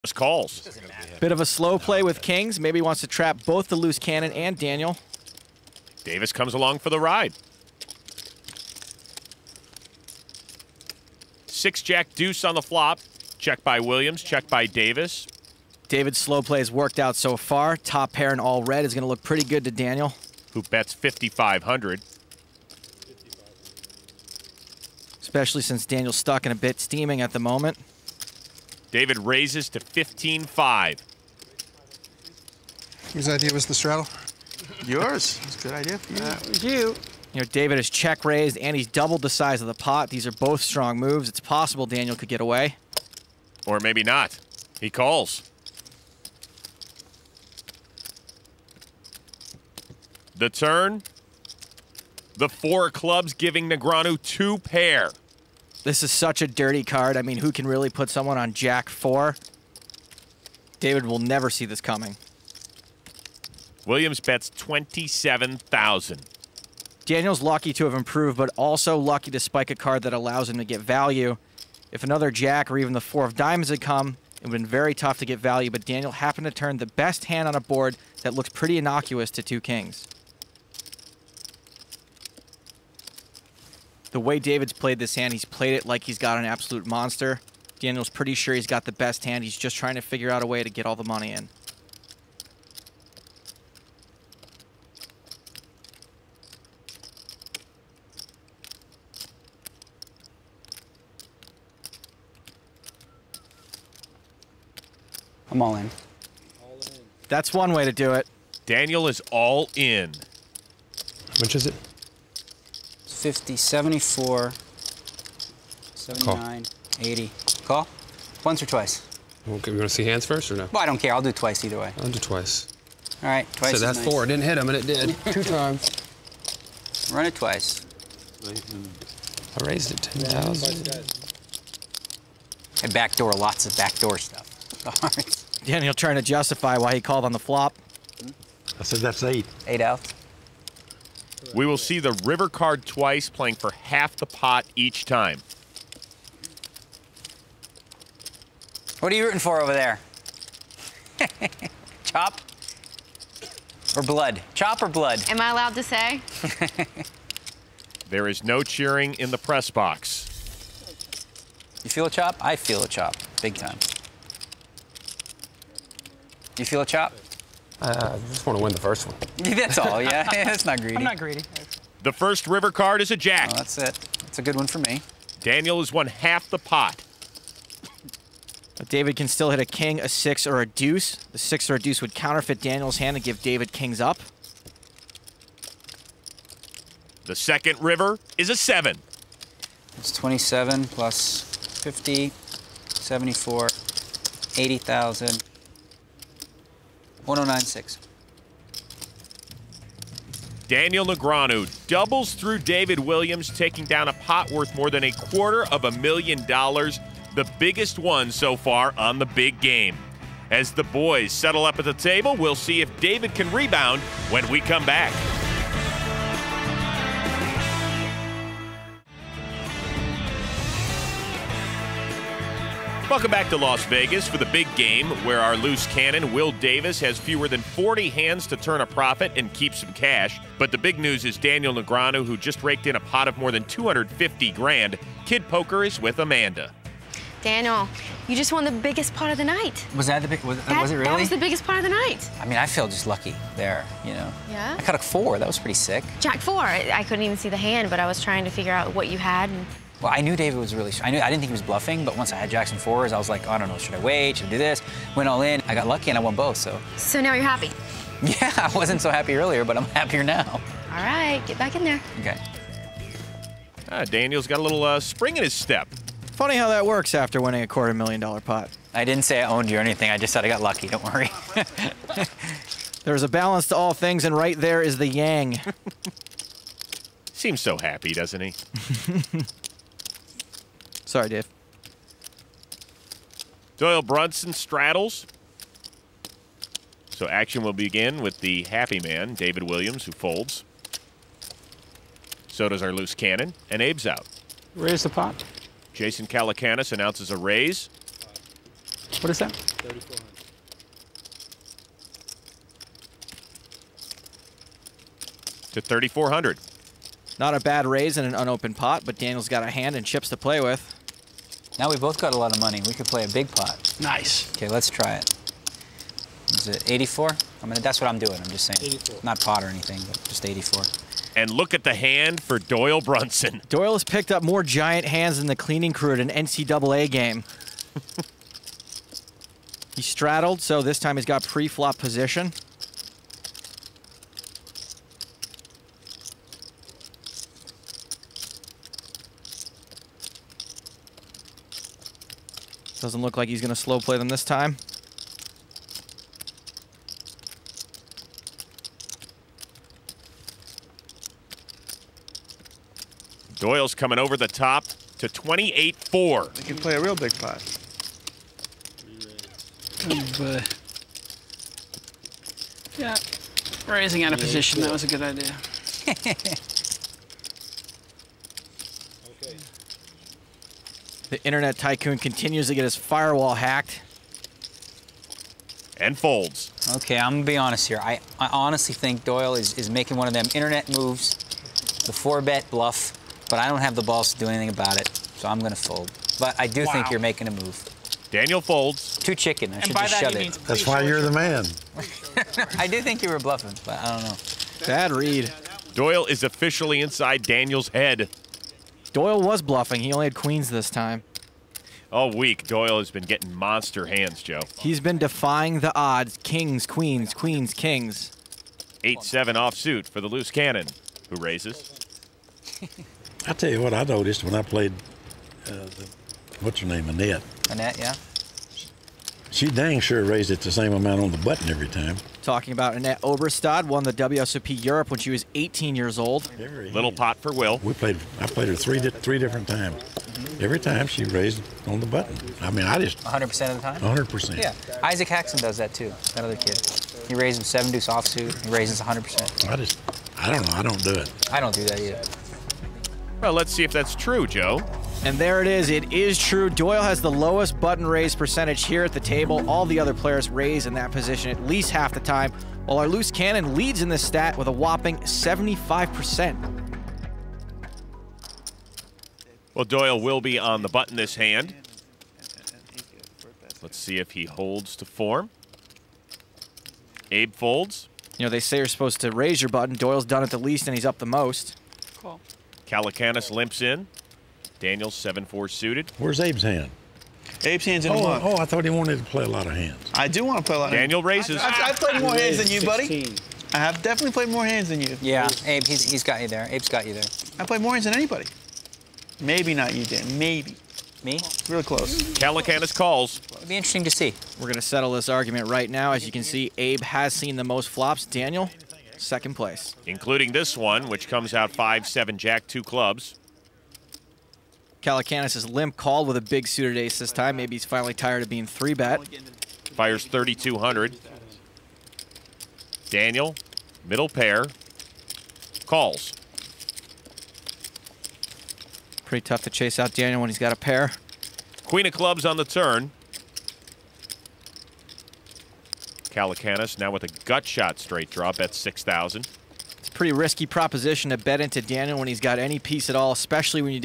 calls. Bit of a slow play with kings. Maybe he wants to trap both the loose cannon and Daniel. Davis comes along for the ride. 6-jack deuce on the flop. Check by Williams, check by Davis. David's slow play has worked out so far. Top pair and all red is going to look pretty good to Daniel, who bets 5,500. especially since Daniel's stuck and a bit steaming at the moment. David raises to 15-5. Whose idea was the straddle? Yours. It's a good idea for you. That was you. You know, David has check raised and he's doubled the size of the pot. These are both strong moves. It's possible Daniel could get away. Or maybe not. He calls. The turn. The 4 of clubs giving Negreanu 2 pair. This is such a dirty card. I mean, who can really put someone on Jack 4? David will never see this coming. Williams bets 27,000. Daniel's lucky to have improved, but also lucky to spike a card that allows him to get value. If another Jack or even the 4 of diamonds had come, it would have been very tough to get value, but Daniel happened to turn the best hand on a board that looks pretty innocuous to 2 kings. The way David's played this hand, he's played it like he's got an absolute monster. Daniel's pretty sure he's got the best hand. He's just trying to figure out a way to get all the money in. I'm all in. That's one way to do it. Daniel is all in. How much is it? 50, 74, 79, 80. Call? Once or twice? Okay, we want to see hands first or no? Well, I don't care. I'll do twice either way. I'll do twice. All right, twice So is that's nice. 4. It didn't hit him, and it did. 2 times. Run it twice. I raised it 10,000. I backdoor lots of backdoor stuff. All right. Daniel trying to justify why he called on the flop. I said that's 8. 8 out. We will see the river card twice, playing for half the pot each time. What are you rooting for over there? Chop or blood? Chop or blood? Am I allowed to say? There is no cheering in the press box. You feel a chop? I feel a chop. Big time. Do you feel a chop? I just want to win the first one. That's all, yeah. That's not greedy. I'm not greedy. The first river card is a jack. Oh, that's it. That's a good one for me. Daniel has won half the pot. David can still hit a king, a 6, or a deuce. The 6 or a deuce would counterfeit Daniel's hand and give David kings up. The second river is a 7. It's 27 plus 50, 74, 80,000. 1096. Daniel Negreanu doubles through David Williams, taking down a pot worth more than $250,000, the biggest one so far on the big game. As the boys settle up at the table, we'll see if David can rebound when we come back. Welcome back to Las Vegas for the big game, where our loose cannon, Will Davis, has fewer than 40 hands to turn a profit and keep some cash. But the big news is Daniel Negreanu, who just raked in a pot of more than 250 grand. Kid Poker is with Amanda. Daniel, you just won the biggest pot of the night. Was that the big? Was it really? That was the biggest pot of the night. I mean, I feel just lucky there, you know. Yeah? I cut a 4. That was pretty sick. Jack 4. I couldn't even see the hand, but I was trying to figure out what you had. And Well, I knew David was really. I didn't think he was bluffing, but once I had Jacks and 4s, I was like, oh, I don't know, should I wait? Should I do this? Went all in. I got lucky and I won both. So now you're happy. yeah, I wasn't so happy earlier, but I'm happier now. All right, get back in there. Okay. Daniel's got a little spring in his step. Funny how that works after winning a $250,000 pot. I didn't say I owned you or anything. I just said I got lucky. Don't worry. There's a balance to all things, and right there is the yang. Seems so happy, doesn't he? Sorry, Dave. Doyle Brunson straddles. So action will begin with the happy man, David Williams, who folds. So does our loose cannon, and Abe's out. Raise the pot. Jason Calacanis announces a raise. What is that? To 3,400. Not a bad raise in an unopened pot, but Daniel's got a hand and chips to play with. Now we both got a lot of money. We could play a big pot. Nice. Okay, let's try it. Is it 84? That's what I'm doing. I'm just saying. 84. Not pot or anything, but just 84. And look at the hand for Doyle Brunson. Doyle has picked up more giant hands than the cleaning crew at an NCAA game. He straddled, so this time he's got pre-flop position. Doesn't look like he's going to slow play them this time. Doyle's coming over the top to 28-4. You can play a real big pot. But yeah, raising out of position, that was a good idea. The internet tycoon continues to get his firewall hacked. And folds. Okay, I'm gonna be honest here. I honestly think Doyle is making one of them internet moves, the 4-bet bluff, but I don't have the balls to do anything about it, so I'm gonna fold. But I do think you're making a move. Daniel folds. Too chicken. I should by just that shove he it. means That's why you're the man. I do think you were bluffing, but I don't know. Bad read. Doyle is officially inside Daniel's head. Doyle was bluffing. He only had queens this time. All week, Doyle has been getting monster hands, Joe. He's been defying the odds. Kings, queens, queens, kings. 8-7 offsuit for the loose cannon, who raises. I tell you what I noticed when I played, what's her name, Annette. Annette, yeah? She dang sure raised it the same amount on the button every time. Talking about Annette Oberstad, won the WSOP Europe when she was 18 years old. Little pot for Will. I played her three different times. Every time she raised on the button. I mean, I just 100% of the time? 100%. Yeah. Isaac Haxon does that too, that other kid. He raises 7 deuce offsuit. He raises 100%. I don't know. I don't do it. I don't do that either. Well, let's see if that's true, Joe. And there it is. It is true. Doyle has the lowest button raise percentage here at the table. All the other players raise in that position at least half the time, while our loose cannon leads in this stat with a whopping 75%. Well, Doyle will be on the button this hand. Let's see if he holds to form. Abe folds. You know, they say you're supposed to raise your button. Doyle's done it the least, and he's up the most. Cool. Calacanis limps in. Daniel's 7-4 suited. Where's Abe's hand? Abe's hands in a month. I thought he wanted to play a lot of hands. I do want to play a lot of hands. Daniel raises. I've played more hands than you, buddy. I have definitely played more hands than you. Yeah, Abe, he's got you there. Abe's got you there. I played more hands than anybody. Maybe not you, Dan. Maybe. Me? Really close. Calacanis calls. It'd be interesting to see. We're going to settle this argument right now. As you can see, Abe has seen the most flops. Daniel, second place. Including this one, which comes out 5-7 jack, 2 clubs. Calacanis is limp called with a big suited ace this time. Maybe he's finally tired of being 3-bet. Fires 3,200. Daniel, middle pair, calls. Pretty tough to chase out Daniel when he's got a pair. Queen of clubs on the turn. Calacanis now with a gut shot straight draw, bet 6,000. It's a pretty risky proposition to bet into Daniel when he's got any piece at all, especially when you